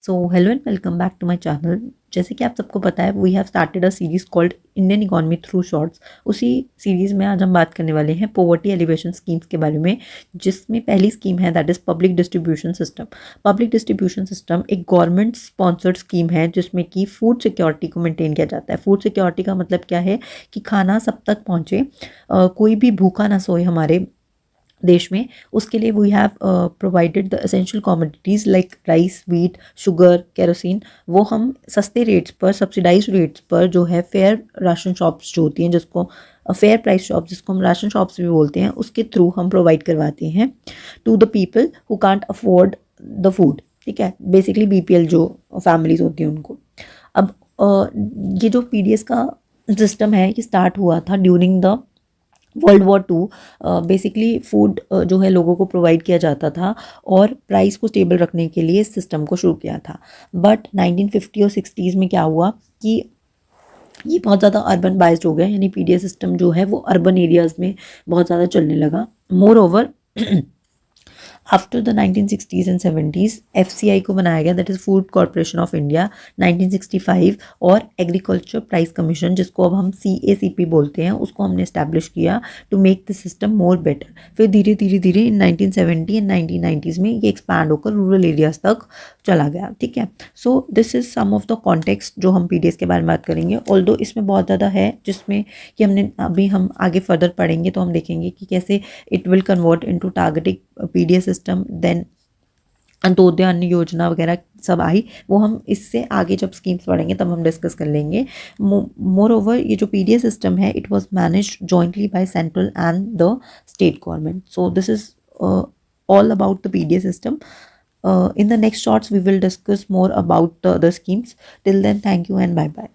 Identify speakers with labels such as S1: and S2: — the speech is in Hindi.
S1: So hello and welcome back to my channel. जैसे कि आप सबको पता है we have started a series called Indian economy through shorts. उसी सीरीज में आज हम बात करने वाले हैं पॉवर्टी एलिवेशन स्कीम्स के बारे में, जिसमें पहली स्कीम है that is public distribution system. Public distribution system एक गवर्नमेंट स्पॉन्सर्ड स्कीम है जिसमें कि फूड सिक्योरिटी को मेंटेन किया जाता है। फूड सिक्योरिटी का मतलब क्या है कि खाना सब तक पहुँचे, कोई भी भूखा ना सोए हमारे देश में। उसके लिए we have provided the essential commodities like rice, wheat, sugar, kerosene. वो हम सस्ते रेट्स पर, सब्सिडाइज रेट्स पर जो है फेयर राशन शॉप्स जो होती हैं, जिसको फेयर प्राइस शॉप जिसको हम राशन शॉप्स भी बोलते हैं, उसके थ्रू हम प्रोवाइड करवाते हैं to the people who can't afford the food. ठीक है, बेसिकली बीपीएल जो फैमिलीज होती हैं उनको। अब ये जो पीडीएस का सिस्टम है ये स्टार्ट हुआ था during the world war 2। Basically food जो है लोगों को प्रोवाइड किया जाता था और प्राइस को स्टेबल रखने के लिए इस सिस्टम को शुरू किया था। बट 1950 और 60s में क्या हुआ कि ये बहुत ज़्यादा अर्बन बाइज्ड हो गया, यानी पीडीएस सिस्टम जो है वो अर्बन एरियाज़ में बहुत ज़्यादा चलने लगा। More over after the 1960s and 70s FCI को बनाया गया, that is food corporation of India 1965, और एग्रीकल्चर प्राइस कमीशन जिसको अब हम सीएसीपी बोलते हैं उसको हमने इस्टेब्लिश किया to make the system more better. फिर धीरे धीरे धीरे इन 1970 एंड 1990s में ये एक्सपैंड होकर रूरल एरियाज तक चला गया। ठीक है, so this is some of the context जो हम पीडीएस के बारे में बात करेंगे। ऑल्दो इसमें बहुत ज़्यादा है जिसमें कि हम आगे फर्दर पढ़ेंगे तो हम देखेंगे कि कैसे it will convert into targeting PDS system, then Antyodaya Anna Yojana वगैरह सब आई। वो हम इससे आगे जब स्कीम्स पढ़ेंगे तब हम डिस्कस कर लेंगे। मोर ओवर ये जो पीडीएस सिस्टम है it was managed jointly by central and the state government. So this is all about the PDA system. In the next shorts, we will discuss more about the other schemes. Till then, thank you and bye bye.